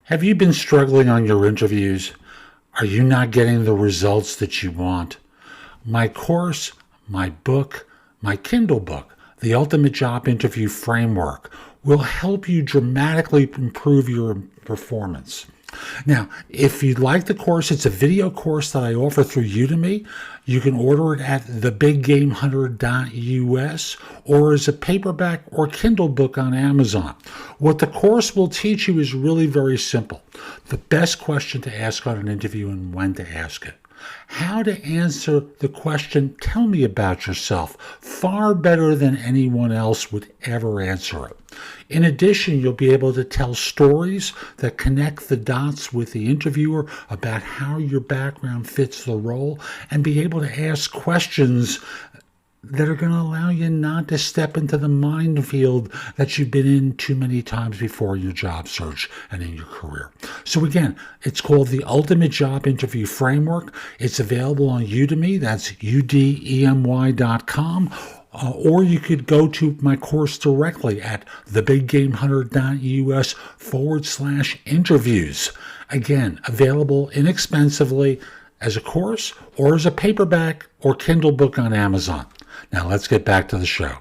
Have you been struggling on your interviews? Are you not getting the results that you want? My course, my book, my Kindle book, The Ultimate Job Interview Framework, will help you dramatically improve your performance. Now, if you'd like the course, it's a video course that I offer through Udemy. You can order it at thebiggamehunter.us or as a paperback or Kindle book on Amazon. What the course will teach you is really very simple. The best question to ask on an interview and when to ask it. How to answer the question, tell me about yourself, far better than anyone else would ever answer it. In addition, you'll be able to tell stories that connect the dots with the interviewer about how your background fits the role and be able to ask questions that are going to allow you not to step into the minefield that you've been in too many times before in your job search and in your career. So again, it's called the Ultimate Job Interview Framework. It's available on Udemy. That's udemy.com. Or you could go to my course directly at thebiggamehunter.us/interviews. Again, available inexpensively as a course or as a paperback or Kindle book on Amazon. Now let's get back to the show.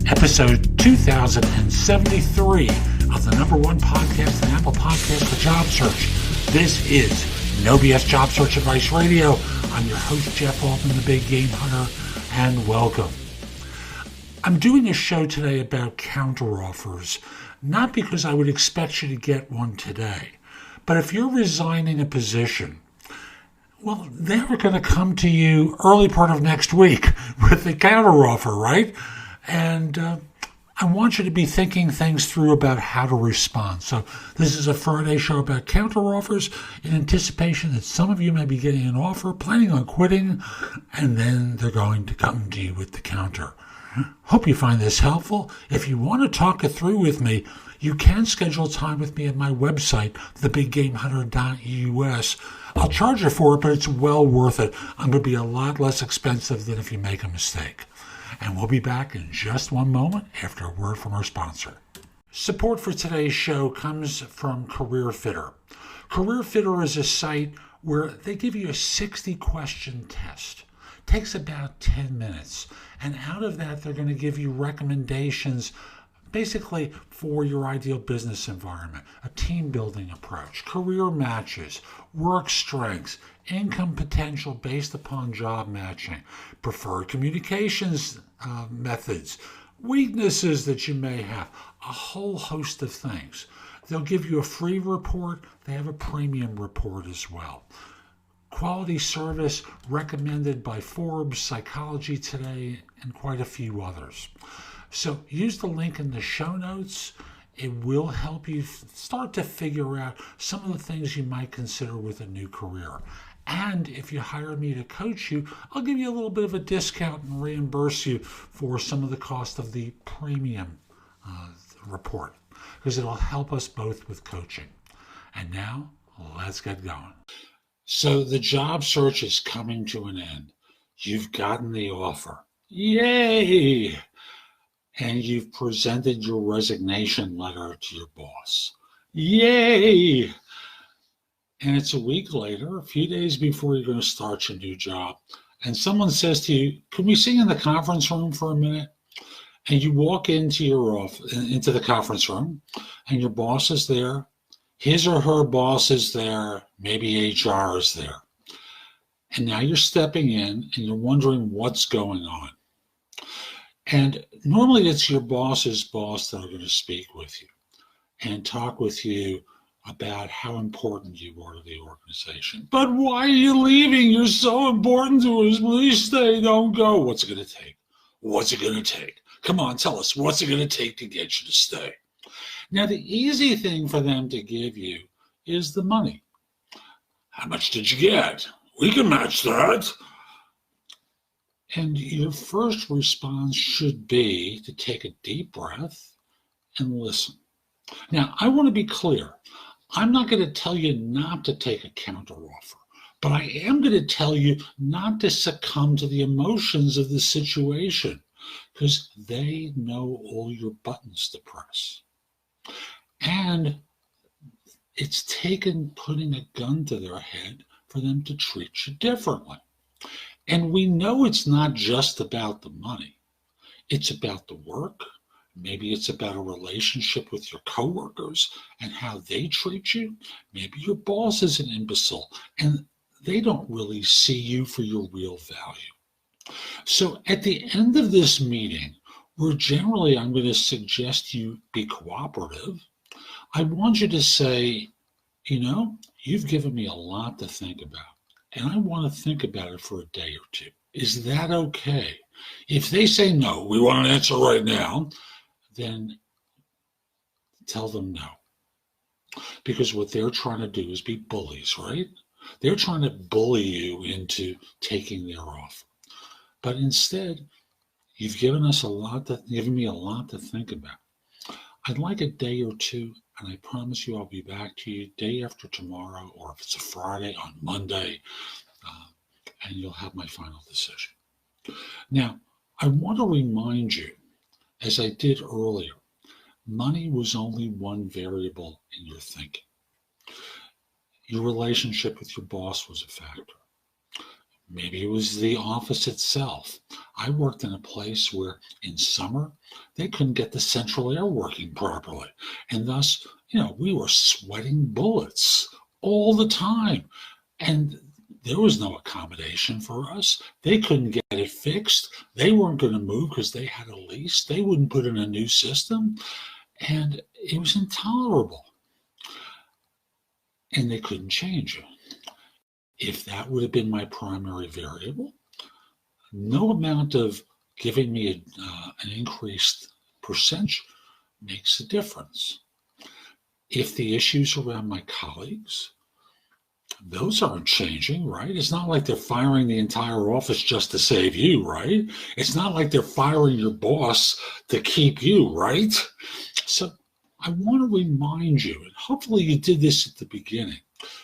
Episode 2073 of the #1 podcast and Apple Podcast for job search. This is No BS Job Search Advice Radio. I'm your host, Jeff Altman, the Big Game Hunter, and welcome. I'm doing a show today about counteroffers, not because I would expect you to get one today, but if you're resigning a position, well, they're going to come to you early part of next week with the counteroffer, right? And I want you to be thinking things through about how to respond. So this is a Friday show about counteroffers in anticipation that some of you may be getting an offer, planning on quitting, and then they're going to come to you with the counter. Hope you find this helpful. If you want to talk it through with me, you can schedule time with me at my website, thebiggamehunter.us. I'll charge you for it, but it's well worth it. I'm going to be a lot less expensive than if you make a mistake. And we'll be back in just one moment after a word from our sponsor. Support for today's show comes from CareerFitter. CareerFitter is a site where they give you a 60-question test. It takes about 10 minutes. And out of that, they're going to give you recommendations basically for your ideal business environment, a team building approach, career matches, work strengths, income potential based upon job matching, preferred communications methods, weaknesses that you may have, a whole host of things. They'll give you a free report. They have a premium report as well. Quality service recommended by Forbes, Psychology Today, and quite a few others. So use the link in the show notes. It will help you start to figure out some of the things you might consider with a new career. And if you hire me to coach you, I'll give you a little bit of a discount and reimburse you for some of the cost of the premium report, because it'll help us both with coaching. And now, let's get going. So the job search is coming to an end. You've gotten the offer. Yay! And you've presented your resignation letter to your boss. Yay! And it's a week later, a few days before you're going to start your new job. And someone says to you, "Can we sing in the conference room for a minute?" And you walk into into the conference room, and your boss is there. His or her boss is there. Maybe HR is there. And now you're stepping in, and you're wondering what's going on. And normally it's your boss's boss that are going to speak with you and talk with you about how important you are to the organization. "But why are you leaving? You're so important to us. Please stay, don't go." What's it going to take? What's it going to take? Come on, tell us. What's it going to take to get you to stay? Now, the easy thing for them to give you is the money. "How much did you get? We can match that." And your first response should be to take a deep breath and listen. Now, I want to be clear. I'm not going to tell you not to take a counteroffer, But I am going to tell you not to succumb to the emotions of the situation. because they know all your buttons to press. And it's taken putting a gun to their head for them to treat you differently. And we know it's not just about the money. It's about the work. Maybe it's about a relationship with your coworkers and how they treat you. Maybe your boss is an imbecile and they don't really see you for your real value. So at the end of this meeting, where generally I'm going to suggest you be cooperative, I want you to say, you've given me a lot to think about, and I want to think about it for a day or two. Is that okay? If they say no, we want an answer right now, then tell them no. Because what they're trying to do is be bullies, right? They're trying to bully you into taking their offer. But instead, you've given me a lot to think about. I'd like a day or two, and I promise you I'll be back to you day after tomorrow, or if it's a Friday, on Monday, and you'll have my final decision. Now, I want to remind you, as I did earlier, money was only one variable in your thinking. Your relationship with your boss was a factor. Maybe it was the office itself. I worked in a place where in summer, they couldn't get the central air working properly. And thus, we were sweating bullets all the time. And there was no accommodation for us. They couldn't get it fixed. They weren't going to move because they had a lease. They wouldn't put in a new system. And it was intolerable. And they couldn't change it. If that would have been my primary variable, no amount of giving me an increased percentage makes a difference. If the issues around my colleagues, those aren't changing, right? It's not like they're firing the entire office just to save you, right? It's not like they're firing your boss to keep you, right? So I want to remind you, and hopefully you did this at the beginning,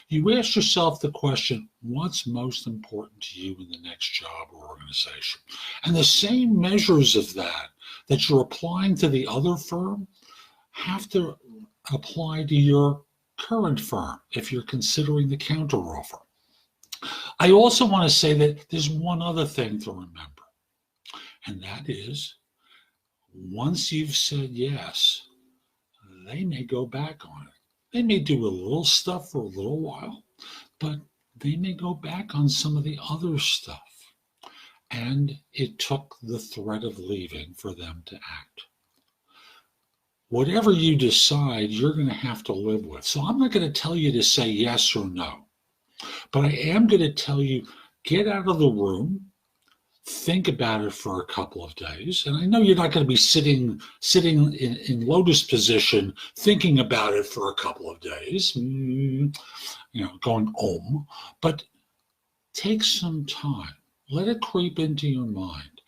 you ask yourself the question, what's most important to you in the next job or organization? And the same measures of that you're applying to the other firm have to apply to your current firm if you're considering the counteroffer. I also want to say that there's one other thing to remember, and that is once you've said yes, they may go back on it. They may do a little stuff for a little while, but they may go back on some of the other stuff. And it took the threat of leaving for them to act. Whatever you decide, you're going to have to live with. So I'm not going to tell you to say yes or no, but I am going to tell you, get out of the room, think about it for a couple of days. And I know you're not going to be sitting in lotus position thinking about it for a couple of days, going but take some time. Let it creep into your mind.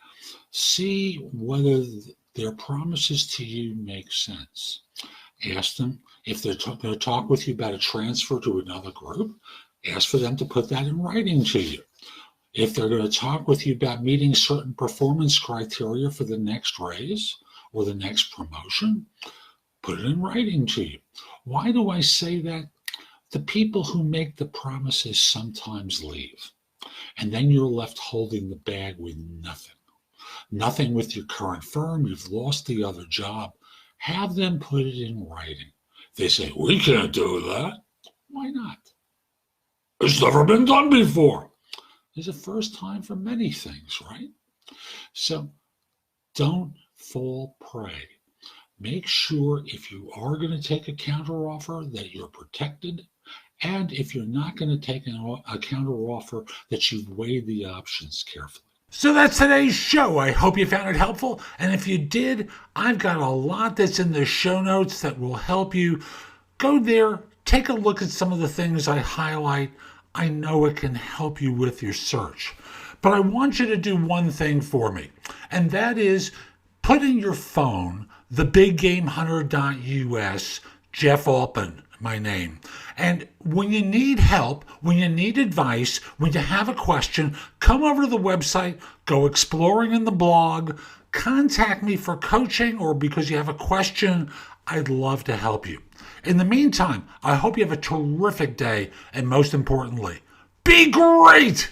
See whether their promises to you make sense. Ask them if they're going to talk with you about a transfer to another group. Ask for them to put that in writing to you. If they're going to talk with you about meeting certain performance criteria for the next raise or the next promotion, put it in writing to you. Why do I say that? The people who make the promises sometimes leave, and then you're left holding the bag with nothing. Nothing with your current firm. You've lost the other job. Have them put it in writing. They say, we can't do that. Why not? It's never been done before. There's a first time for many things, right? So don't fall prey. Make sure if you are going to take a counteroffer that you're protected, and if you're not going to take a counteroffer that you've weighed the options carefully. So that's today's show. I hope you found it helpful. And if you did, I've got a lot that's in the show notes that will help you. Go there, take a look at some of the things I highlight. I know it can help you with your search. But I want you to do one thing for me, and that is put in your phone the biggamehunter.us Jeff Altman my name. And when you need help, when you need advice, when you have a question, come over to the website, go exploring in the blog, contact me for coaching or because you have a question. I'd love to help you. In the meantime, I hope you have a terrific day, and most importantly, be great!